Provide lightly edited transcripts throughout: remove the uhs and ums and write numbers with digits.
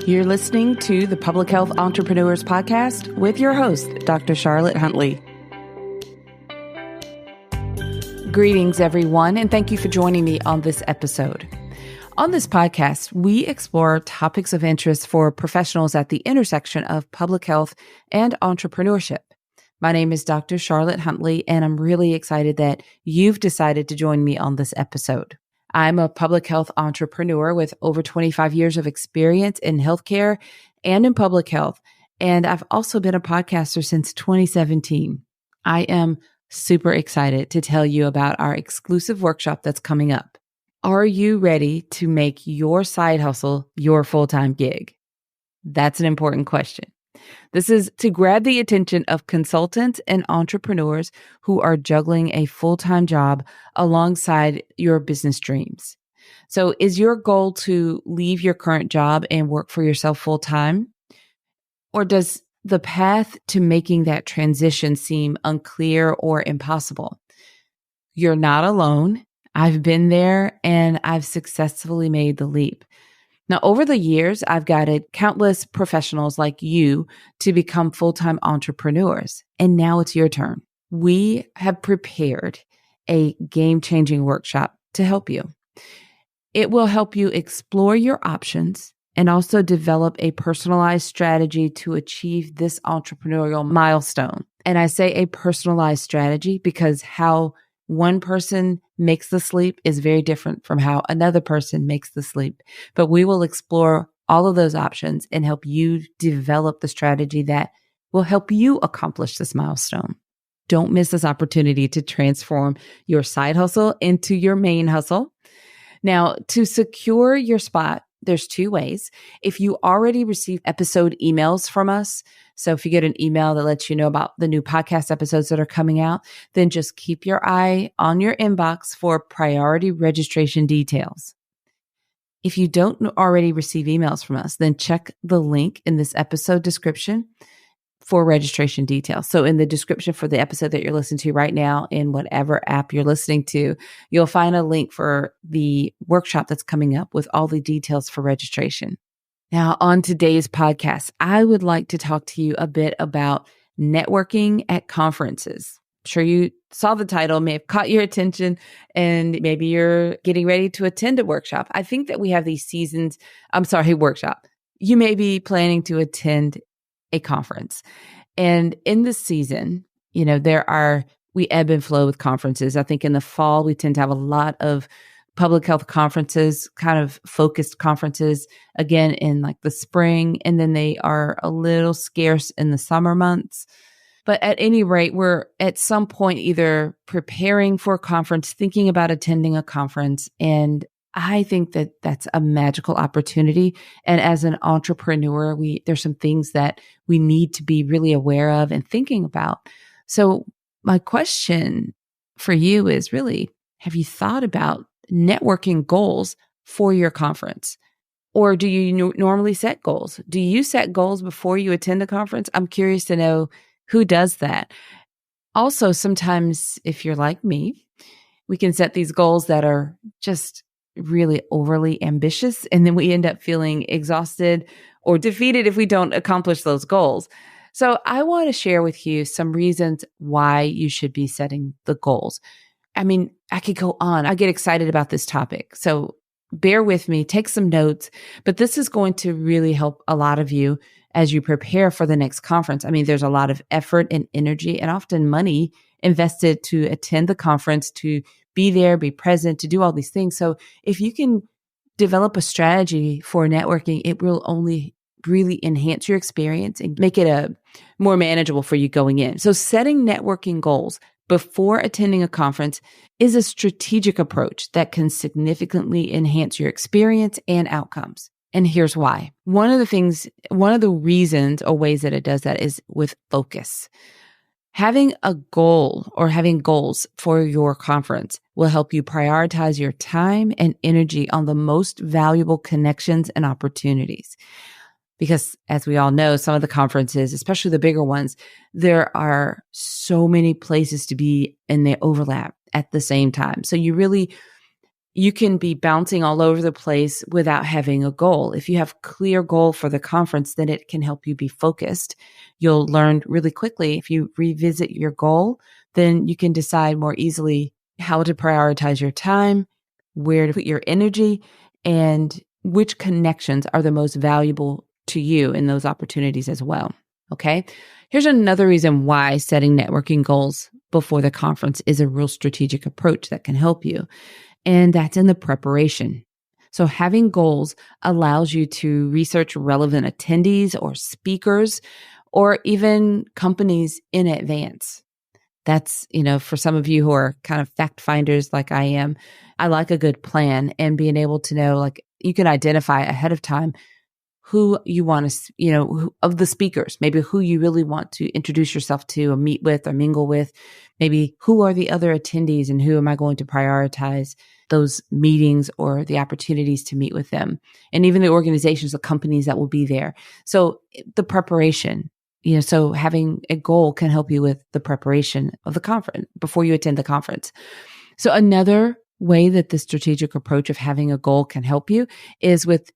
You're listening to the Public Health Entrepreneurs Podcast with your host, Dr. Charlotte Huntley. Greetings, everyone, and thank you for joining me on this episode. On this podcast, we explore topics of interest for professionals at the intersection of public health and entrepreneurship. My name is Dr. Charlotte Huntley, and I'm really excited that you've decided to join me on this episode. I'm a public health entrepreneur with over 25 years of experience in healthcare and in public health, and I've also been a podcaster since 2017. I am super excited to tell you about our exclusive workshop that's coming up. Are you ready to make your side hustle your full-time gig? That's an important question. This is to grab the attention of consultants and entrepreneurs who are juggling a full-time job alongside your business dreams. So is your goal to leave your current job and work for yourself full-time? Or does the path to making that transition seem unclear or impossible? You're not alone. I've been there and I've successfully made the leap. Now, over the years, I've guided countless professionals like you to become full-time entrepreneurs, and now it's your turn. We have prepared a game-changing workshop to help you. It will help you explore your options and also develop a personalized strategy to achieve this entrepreneurial milestone. And I say a personalized strategy because how one person makes the leap is very different from how another person makes the leap. But we will explore all of those options and help you develop the strategy that will help you accomplish this milestone. Don't miss this opportunity to transform your side hustle into your main hustle. Now, to secure your spot, there's two ways. If you already received episode emails from us, so if you get an email that lets you know about the new podcast episodes that are coming out, then just keep your eye on your inbox for priority registration details. If you don't already receive emails from us, then check the link in this episode description for registration details. So in the description for the episode that you're listening to right now, in whatever app you're listening to, you'll find a link for the workshop that's coming up with all the details for registration. Now, on today's podcast, I would like to talk to you a bit about networking at conferences. I'm sure you saw the title, may have caught your attention, and maybe you're getting ready to attend a workshop. I think that we have these workshop. You may be planning to attend a conference. And in this season, we ebb and flow with conferences. I think in the fall, we tend to have a lot of public health conferences, kind of focused conferences, again, in like the spring, and then they are a little scarce in the summer months. But at any rate, we're at some point either preparing for a conference, thinking about attending a conference, and I think that that's a magical opportunity. And as an entrepreneur, there's some things that we need to be really aware of and thinking about. So my question for you is really, have you thought about networking goals for your conference? Or do you normally set goals? Do you set goals before you attend a conference? I'm curious to know who does that. Also, sometimes if you're like me, we can set these goals that are just really overly ambitious, and then we end up feeling exhausted or defeated if we don't accomplish those goals. So I want to share with you some reasons why you should be setting the goals. I mean, I could go on. I get excited about this topic. So bear with me, take some notes, but this is going to really help a lot of you as you prepare for the next conference. I mean, there's a lot of effort and energy and often money invested to attend the conference, to be there, be present, to do all these things. So if you can develop a strategy for networking, it will only really enhance your experience and make it more manageable for you going in. So setting networking goals before attending a conference is a strategic approach that can significantly enhance your experience and outcomes. And here's why. One of the reasons or ways that it does that is with focus. Having a goal or having goals for your conference will help you prioritize your time and energy on the most valuable connections and opportunities. Because as we all know, some of the conferences, especially the bigger ones, there are so many places to be and they overlap at the same time. So you really you can be bouncing all over the place without having a goal. If you have a clear goal for the conference, then it can help you be focused. You'll learn really quickly. If you revisit your goal, then you can decide more easily how to prioritize your time, where to put your energy, and which connections are the most valuable to you in those opportunities as well. Okay. Here's another reason why setting networking goals before the conference is a real strategic approach that can help you. And that's in the preparation. So having goals allows you to research relevant attendees or speakers or even companies in advance. That's, for some of you who are kind of fact finders like I am, I like a good plan and being able to know, like, you can identify ahead of time who you want to, of the speakers, maybe who you really want to introduce yourself to or meet with or mingle with, maybe who are the other attendees and who am I going to prioritize those meetings or the opportunities to meet with them, and even the organizations, the companies that will be there. So the preparation, so having a goal can help you with the preparation of the conference before you attend the conference. So another way that the strategic approach of having a goal can help you is with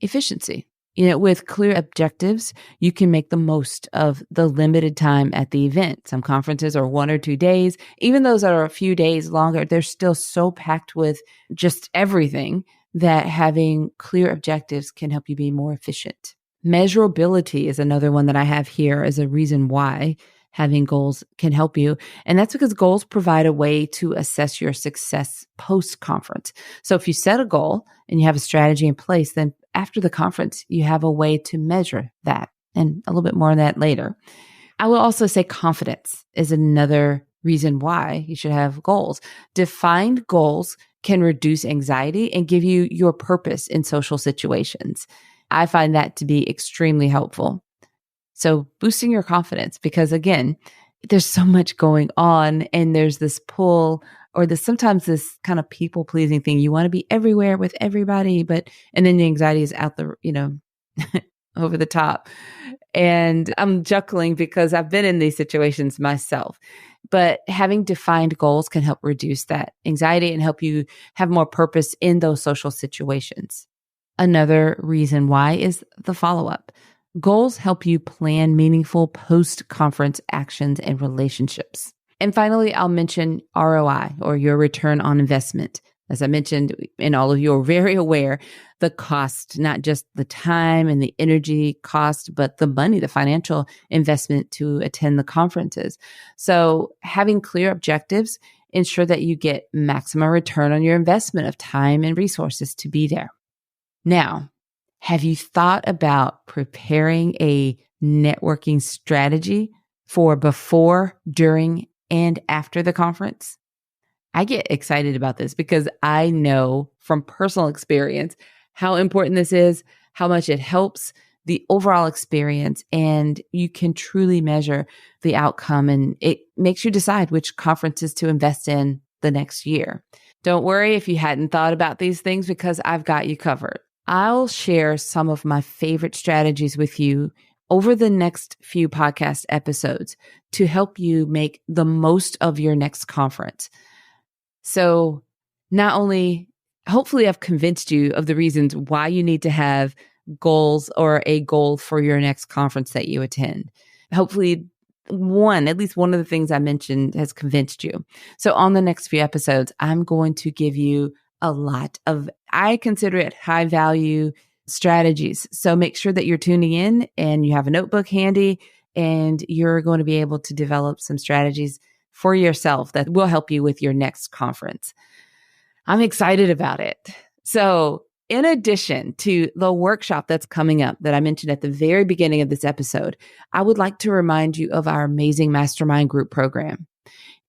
efficiency. With clear objectives, you can make the most of the limited time at the event. Some conferences are 1 or 2 days. Even those that are a few days longer, they're still so packed with just everything that having clear objectives can help you be more efficient. Measurability is another one that I have here as a reason why having goals can help you. And that's because goals provide a way to assess your success post-conference. So if you set a goal and you have a strategy in place, then after the conference, you have a way to measure that, and a little bit more on that later. I will also say confidence is another reason why you should have goals. Defined goals can reduce anxiety and give you your purpose in social situations. I find that to be extremely helpful. So boosting your confidence, because again, there's so much going on and there's this pull or sometimes this kind of people pleasing thing. You want to be everywhere with everybody, and then the anxiety is out the, over the top. And I'm chuckling because I've been in these situations myself, but having defined goals can help reduce that anxiety and help you have more purpose in those social situations. Another reason why is the follow-up. Goals help you plan meaningful post-conference actions and relationships. And finally, I'll mention ROI, or your return on investment. As I mentioned, and all of you are very aware, the cost, not just the time and the energy cost, but the money, the financial investment to attend the conferences. So having clear objectives ensure that you get maximum return on your investment of time and resources to be there. Now, have you thought about preparing a networking strategy for before, during, and after the conference? I get excited about this because I know from personal experience how important this is, how much it helps the overall experience, and you can truly measure the outcome, and it makes you decide which conferences to invest in the next year. Don't worry if you hadn't thought about these things because I've got you covered. I'll share some of my favorite strategies with you over the next few podcast episodes to help you make the most of your next conference. So not only, hopefully I've convinced you of the reasons why you need to have goals or a goal for your next conference that you attend. Hopefully at least one of the things I mentioned has convinced you. So on the next few episodes, I'm going to give you a lot of, I consider it high value strategies. So make sure that you're tuning in and you have a notebook handy and you're going to be able to develop some strategies for yourself that will help you with your next conference. I'm excited about it. So in addition to the workshop that's coming up that I mentioned at the very beginning of this episode, I would like to remind you of our amazing Mastermind Group program.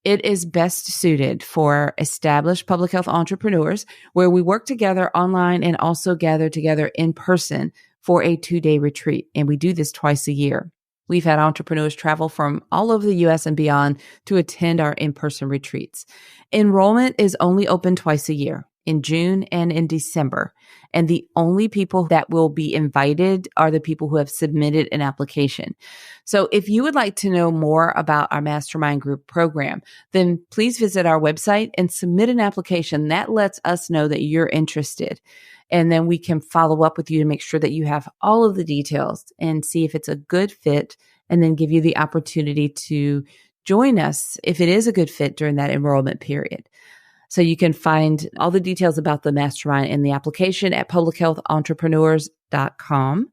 It is best suited for established public health entrepreneurs where we work together online and also gather together in person for a 2-day retreat. And we do this twice a year. We've had entrepreneurs travel from all over the U.S. and beyond to attend our in-person retreats. Enrollment is only open twice a year. in June and in December. And the only people that will be invited are the people who have submitted an application. So if you would like to know more about our Mastermind Group program, then please visit our website and submit an application. That lets us know that you're interested. And then we can follow up with you to make sure that you have all of the details and see if it's a good fit, and then give you the opportunity to join us if it is a good fit during that enrollment period. So you can find all the details about the mastermind in the application at publichealthentrepreneurs.com.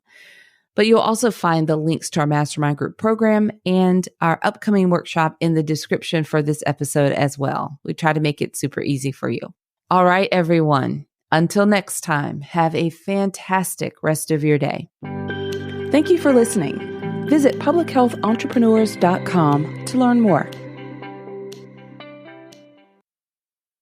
But you'll also find the links to our Mastermind Group program and our upcoming workshop in the description for this episode as well. We try to make it super easy for you. All right, everyone. Until next time, have a fantastic rest of your day. Thank you for listening. Visit publichealthentrepreneurs.com to learn more.